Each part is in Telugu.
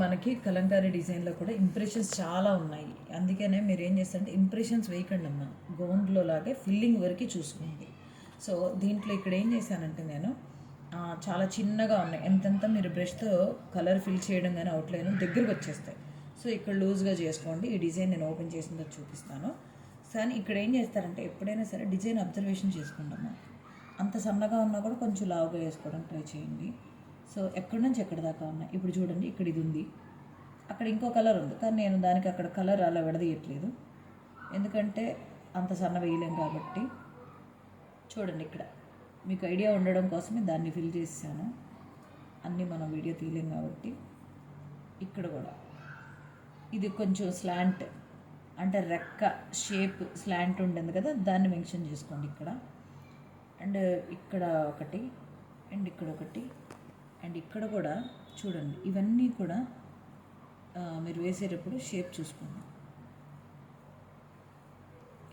మనకి కలంకారీ డిజైన్లో కూడా ఇంప్రెషన్స్ చాలా ఉన్నాయి. అందుకనే మీరు ఏం చేస్తారంటే ఇంప్రెషన్స్ వేయకండి అమ్మ, గౌన్లో లాగే ఫిల్లింగ్ వరకు చూసుకోండి. సో దీంట్లో ఇక్కడ ఏం చేశానంటే నేను చాలా చిన్నగా ఉన్నాయి, ఎంతెంత మీరు బ్రష్తో కలర్ ఫిల్ చేయడం కానీ అవుట్లైన్ దగ్గరకు వచ్చేస్తాయి. సో ఇక్కడ లూజ్గా చేసుకోండి. ఈ డిజైన్ నేను ఓపెన్ చేసిందో చూపిస్తాను. కానీ ఇక్కడ ఏం చేస్తారంటే ఎప్పుడైనా సరే డిజైన్ అబ్జర్వేషన్ చేసుకోండి అమ్మ. అంత సన్నగా ఉన్నా కూడా కొంచెం లావుగా వేసుకోవడానికి ట్రై చేయండి. సో ఎక్కడి నుంచి ఎక్కడి దాకా ఉన్నాయి ఇప్పుడు చూడండి. ఇక్కడ ఇది ఉంది, అక్కడ ఇంకో కలర్ ఉంది, కానీ నేను దానికి అక్కడ కలర్ అలా విడదీయట్లేదు, ఎందుకంటే అంత సన్న వేయలేం కాబట్టి. చూడండి ఇక్కడ మీకు ఐడియా ఉండడం కోసమే దాన్ని ఫిల్ చేసాను. అన్నీ మనం వీడియో తీయలేం కాబట్టి. ఇక్కడ కూడా ఇది కొంచెం స్లాంట్, అంటే రెక్క షేప్ స్లాంట్ ఉంటుంది కదా, దాన్ని మెన్షన్ చేసుకోండి ఇక్కడ. అండ్ ఇక్కడ ఒకటి, అండ్ ఇక్కడ ఒకటి, అండ్ ఇక్కడ కూడా చూడండి. ఇవన్నీ కూడా మీరు వేసేటప్పుడు షేప్ చూసుకోండి,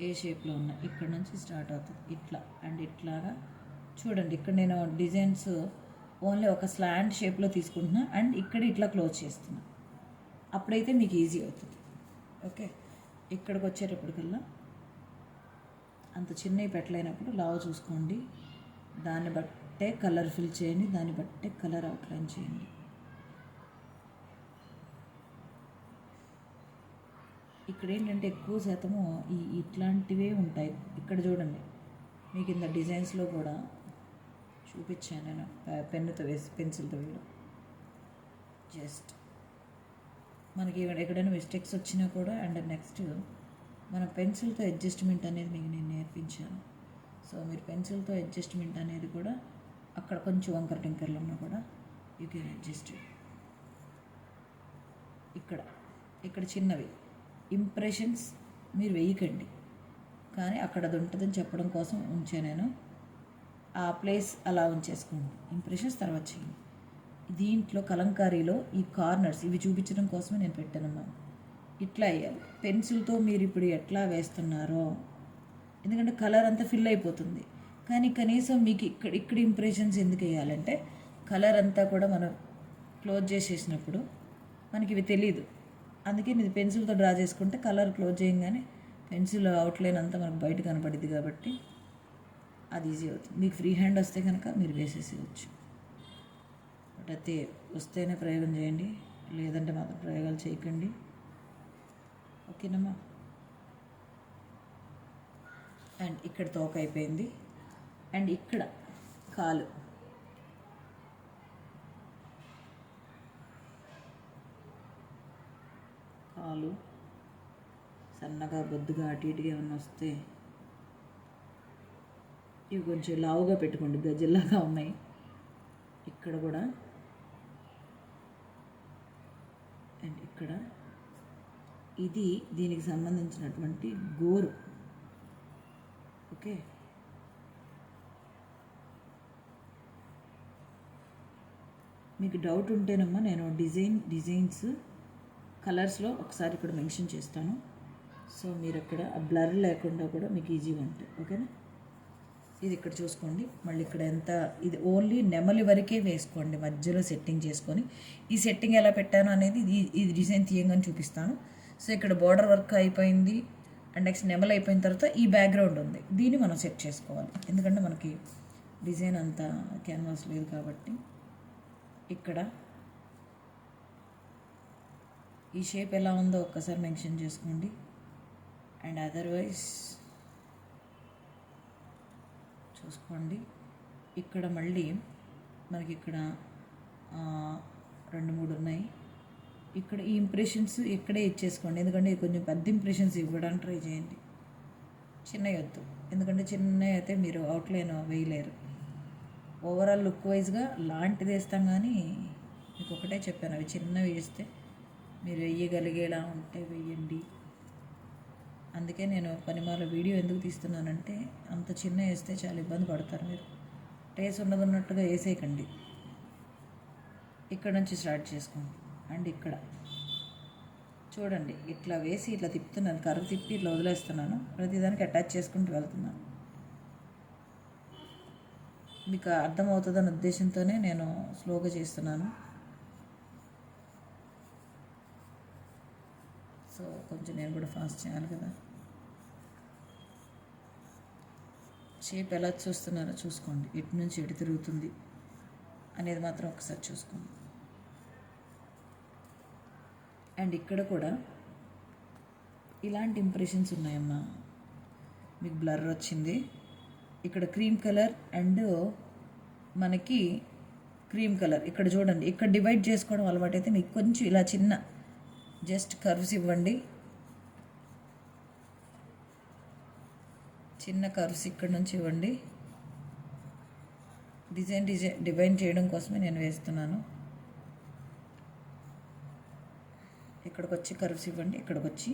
ఏ షేప్లో ఉన్నాయి. ఇక్కడ నుంచి స్టార్ట్ అవుతుంది ఇట్లా అండ్ ఇట్లాగా చూడండి. ఇక్కడ నేను డిజైన్స్ ఓన్లీ ఒక స్లాంట్ షేప్లో తీసుకుంటున్నా అండ్ ఇక్కడ ఇట్లా క్లోజ్ చేస్తున్నా, అప్పుడైతే మీకు ఈజీ అవుతుంది. ఓకే, ఇక్కడికి వచ్చేటప్పటికల్లా అంత చిన్నవి పెట్టలేనప్పుడు లావు చూసుకోండి, దాన్ని బట్టే కలర్ ఫిల్ చేయండి, దాన్ని బట్టే కలర్ అవుట్లైన్ చేయండి. ఇక్కడ ఏంటంటే ఎక్కువ శాతము ఇట్లాంటివే ఉంటాయి. ఇక్కడ చూడండి, మీకు ఇంత డిజైన్స్లో కూడా చూపించాను నేను, పెన్నుతో వేసి పెన్సిల్తో వేయడం. జస్ట్ మనకి ఎక్కడైనా మిస్టేక్స్ వచ్చినా కూడా అండ్ నెక్స్ట్ మన పెన్సిల్తో అడ్జస్ట్మెంట్ అనేది మీకు నేను నేర్పించాను. సో మీరు పెన్సిల్తో అడ్జస్ట్మెంట్ అనేది కూడా అక్కడ కొంచెం వంకర టింకర్లు ఉన్నా కూడా యూ కెన్ అడ్జస్ట్. ఇక్కడ చిన్నవి ఇంప్రెషన్స్ మీరు వేయకండి, కానీ అక్కడ అది ఉంటుందని చెప్పడం కోసం ఉంచా నేను. ఆ ప్లేస్ అలా ఉంచేసుకోండి, ఇంప్రెషన్స్ తర్వాత చేయండి. దీంట్లో కలంకారీలో ఈ కార్నర్స్ ఇవి చూపించడం కోసమే నేను పెట్టానమ్మా. ఇట్లా వేయాలి పెన్సిల్తో. మీరు ఇప్పుడు ఎట్లా వేస్తున్నారో, ఎందుకంటే కలర్ అంతా ఫిల్ అయిపోతుంది, కానీ కనీసం మీకు ఇక్కడ ఇంప్రెషన్స్ ఎందుకు వేయాలంటే కలర్ అంతా కూడా మనం క్లోజ్ చేసేసినప్పుడు మనకి ఇవి తెలీదు. అందుకే ఇది పెన్సిల్తో డ్రా చేసుకుంటే కలర్ క్లోజ్ చేయగానే పెన్సిల్ అవుట్లైన్ అంతా మనకు బయట కనపడిద్ది కాబట్టి అది ఈజీ అవుతుంది. మీకు ఫ్రీ హ్యాండ్ వస్తే కనుక మీరు వేసేసేయచ్చు. బట్ అయితే వస్తేనే ప్రయోగం చేయండి, లేదంటే మాత్రం ప్రయోగాలు చేయకండి. ఓకేనమ్మా. అండ్ ఇక్కడ తోక అయిపోయింది, అండ్ ఇక్కడ కాలు సన్నగా బొద్దుగా అటు ఇటుగా ఏమన్నా వస్తే ఇవి కొంచెం లావుగా పెట్టుకోండి, గజ్జల్లాగా ఉన్నాయి. ఇక్కడ కూడా అండ్ ఇక్కడ ఇది దీనికి సంబంధించినటువంటి గోరు. ఓకే, మీకు డౌట్ ఉంటేనమ్మా నేను డిజైన్స్ కలర్స్లో ఒకసారి ఇక్కడ మెన్షన్ చేస్తాను. సో మీరు అక్కడ ఆ బ్లర్ లేకుండా కూడా మీకు ఈజీగా ఉంటుంది. ఓకేనా, ఇది ఇక్కడ చూసుకోండి. మళ్ళీ ఇక్కడ ఎంత, ఇది ఓన్లీ నెమలి వరకే వేసుకోండి, మధ్యలో సెట్టింగ్ చేసుకొని. ఈ సెట్టింగ్ ఎలా పెట్టాను అనేది ఇది డిజైన్ తీయంగానే చూపిస్తాను. సో ఇక్కడ బార్డర్ వర్క్ అయిపోయింది అండ్ నెక్స్ట్ నెమలి అయిపోయిన తర్వాత ఈ బ్యాక్గ్రౌండ్ ఉంది, దీన్ని మనం సెట్ చేసుకోవాలి. ఎందుకంటే మనకి డిజైన్ అంతా క్యాన్వాస్ లేదు కాబట్టి. ఇక్కడ ఈ షేప్ ఎలా ఉందో ఒక్కసారి మెన్షన్ చేసుకోండి. అండ్ అదర్వైజ్ చూసుకోండి. ఇక్కడ మళ్ళీ మనకి ఇక్కడ 2-3 ఉన్నాయి. ఇక్కడ ఈ ఇంప్రెషన్స్ ఇక్కడే ఇచ్చేసుకోండి, ఎందుకంటే కొంచెం పెద్ద ఇంప్రెషన్స్ ఇవ్వడానికి ట్రై చేయండి. చిన్నవి వద్దు, ఎందుకంటే చిన్నవి అయితే మీరు అవుట్లైన్ వేయలేరు. ఓవరాల్ లుక్ వైజ్గా లాంటిది వేస్తాం, కానీ మీకు ఒకటే చెప్పాను, అవి చిన్నవి వేస్తే మీరు వేయగలిగేలా ఉంటే వేయండి. అందుకే నేను పనిమాల వీడియో ఎందుకు తీస్తున్నానంటే అంత చిన్న వేస్తే చాలా ఇబ్బంది పడతారు మీరు. టేస్ట్ ఉన్నట్టుగా వేసేయకండి. ఇక్కడ నుంచి స్టార్ట్ చేసుకోండి. అండ్ ఇక్కడ చూడండి, ఇట్లా వేసి ఇట్లా తిప్పుతున్నాను, కర్ర తిప్పి ఇట్లా వదిలేస్తున్నాను, ప్రతిదానికి అటాచ్ చేసుకుంటూ వెళ్తున్నాను. మీకు అర్థమవుతుందన్న ఉద్దేశంతోనే నేను స్లోగా చేస్తున్నాను. సో కొంచెం నేను కూడా ఫాస్ట్ చేయాలి కదా. షేప్ ఎలా చూస్తున్నారో చూసుకోండి, ఎటు నుంచి ఎటు తిరుగుతుంది అనేది మాత్రం ఒకసారి చూసుకోండి. అండ్ ఇక్కడ కూడా ఇలాంటి ఇంప్రెషన్స్ ఉన్నాయమ్మా. మీకు బ్లర్ వచ్చింది, ఇక్కడ క్రీమ్ కలర్ అండ్ మనకి క్రీమ్ కలర్ ఇక్కడ చూడండి. ఇక్కడ డివైడ్ చేసుకోవడం అలవాటు అయితే మీకు కొంచెం ఇలా చిన్న జస్ట్ కర్వ్స్ ఇవ్వండి. చిన్న కర్వ్స్ ఇక్కడ నుంచి ఇవ్వండి. డిజైన్ చేయడం కోసమే నేను వేస్తున్నాను. ఇక్కడికి వచ్చి కర్వ్స్ ఇవ్వండి, ఇక్కడికి వచ్చి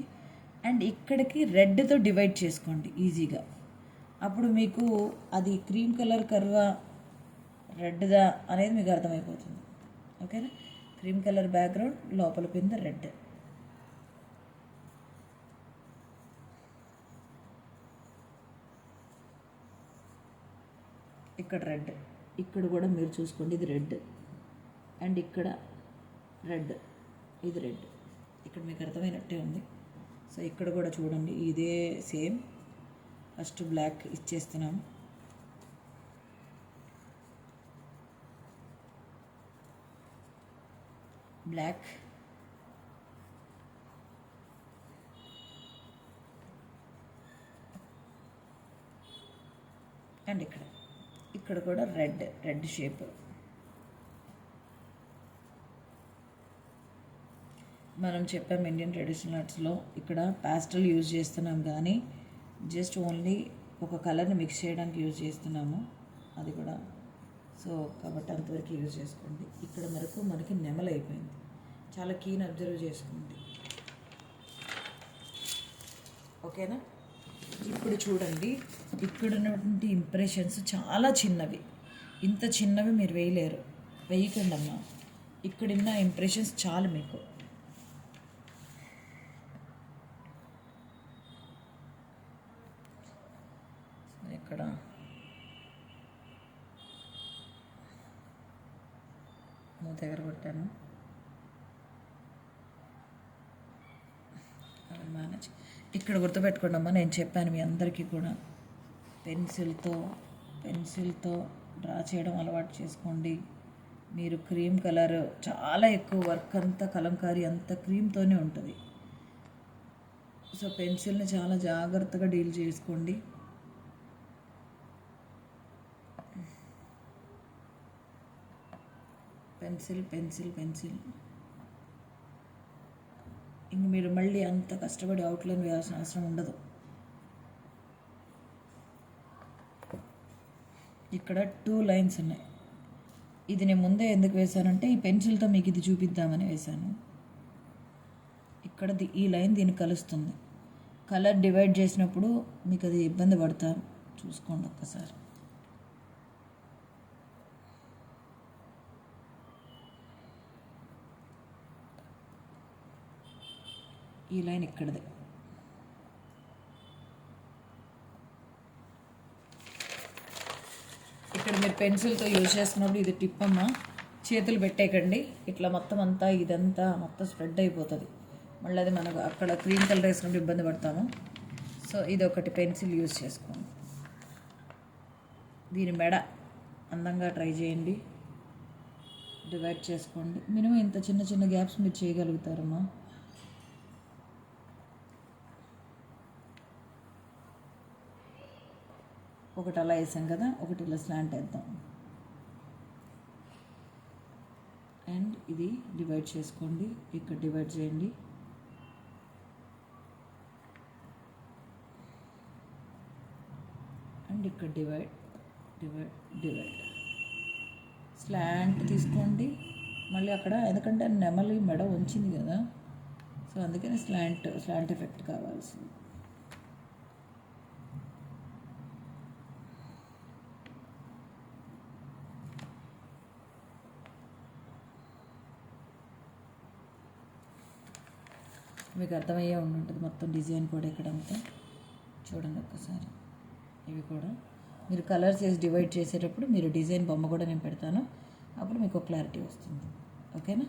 అండ్ ఇక్కడికి రెడ్తో డివైడ్ చేసుకోండి ఈజీగా. అప్పుడు మీకు అది క్రీమ్ కలర్ కర్వా రెడ్దా అనేది మీకు అర్థమైపోతుంది. ఓకేనా? క్రీమ్ కలర్ బ్యాక్గ్రౌండ్, లోపల కింద రెడ్. ఇక్కడ రెడ్, ఇక్కడ కూడా మీరు చూసుకోండి, ఇది రెడ్ అండ్ ఇక్కడ రెడ్, ఇది రెడ్. ఇక్కడ మీకు అర్థమైనట్టే ఉంది. సో ఇక్కడ కూడా చూడండి, ఇదే సేమ్. ఫస్ట్ బ్లాక్ ఇచ్చేస్తున్నాము, బ్లాక్ అండ్ ఇక్కడ కూడా రెడ్ షేప్. మనం చెప్పాం ఇండియన్ ట్రెడిషనల్ ఆర్ట్స్లో ఇక్కడ పాస్టల్ యూజ్ చేస్తున్నాం, కానీ జస్ట్ ఓన్లీ ఒక కలర్ని మిక్స్ చేయడానికి యూజ్ చేస్తున్నాము అది కూడా. సో కాబట్టి అంతవరకు యూజ్ చేసుకోండి. ఇక్కడ వరకు మనకి నెమలు అయిపోయింది, చాలా కీన్ అబ్జర్వ్ చేసుకోండి. ఓకేనా? ఇప్పుడు చూడండి, ఇక్కడ ఉన్నటువంటి ఇంప్రెషన్స్ చాలా చిన్నవి. ఇంత చిన్నవి మీరు వేయలేరు, వేయకండి అమ్మా. ఇక్కడున్న ఇంప్రెషన్స్ చాలు మీకు. ఇక్కడ దగ్గర కొట్టాను, మేనేజ్. ఇక్కడ గుర్తుపెట్టుకోండి అమ్మా, నేను చెప్పాను మీ అందరికీ కూడా, పెన్సిల్తో డ్రా చేయడం అలవాటు చేసుకోండి. మీరు క్రీమ్ కలర్ చాలా ఎక్కువ వర్క్ అంతా కలంకారీ అంతా క్రీమ్తోనే ఉంటుంది. సో పెన్సిల్ని చాలా జాగ్రత్తగా డీల్ చేసుకోండి. పెన్సిల్ ఇంక మీరు మళ్ళీ అంత కష్టపడి అవుట్లైన్ వేయాల్సిన అవసరం ఉండదు. ఇక్కడ 2 లైన్స్ ఉన్నాయి. ఇది నేను ముందే ఎందుకు వేశానంటే ఈ పెన్సిల్తో మీకు ఇది చూపిద్దామని వేశాను. ఇక్కడ ఈ లైన్ దీన్ని కలుస్తుంది. కలర్ డివైడ్ చేసినప్పుడు మీకు అది ఇబ్బంది పడతారు, చూసుకోండి ఒక్కసారి. ఈ లైన్ ఇక్కడదే. ఇక్కడ మీరు పెన్సిల్తో యూజ్ చేస్తున్నప్పుడు ఇది టిప్ అమ్మ, చేతులు పెట్టేయకండి. ఇట్లా మొత్తం అంతా ఇదంతా మొత్తం స్ప్రెడ్ అయిపోతుంది. మళ్ళీ అది మనకు అక్కడ క్రీమ్ కలర్ వేసినప్పుడు ఇబ్బంది పడతాము. సో ఇది ఒకటి పెన్సిల్ యూజ్ చేసుకోండి. దీని మెడ అందంగా ట్రై చేయండి, డివైడ్ చేసుకోండి. మినిమం ఇంత చిన్న చిన్న గ్యాప్స్ మీరు చేయగలుగుతారమ్మా. ఒకటి అలా వేసాం కదా, ఒకటి ఇలా స్లాంట్ వేద్దాం. అండ్ ఇది డివైడ్ చేసుకోండి, ఇక్కడ డివైడ్ చేయండి. అండ్ ఇక్కడ డివైడ్. స్లాంట్ తీసుకోండి మళ్ళీ అక్కడ, ఎందుకంటే నెమలి మెడ ఉంచింది కదా, సో అందుకని స్లాంట్ ఎఫెక్ట్ కావాల్సింది. మీకు అర్థమయ్యే ఉంటుంది మొత్తం డిజైన్ కూడా ఇక్కడంతా. చూడండి ఒక్కసారి. ఇవి కూడా మీరు కలర్స్ వేసి డివైడ్ చేసేటప్పుడు మీరు డిజైన్ బొమ్మ కూడా నేను పెడతాను, అప్పుడు మీకు క్లారిటీ వస్తుంది. ఓకేనా?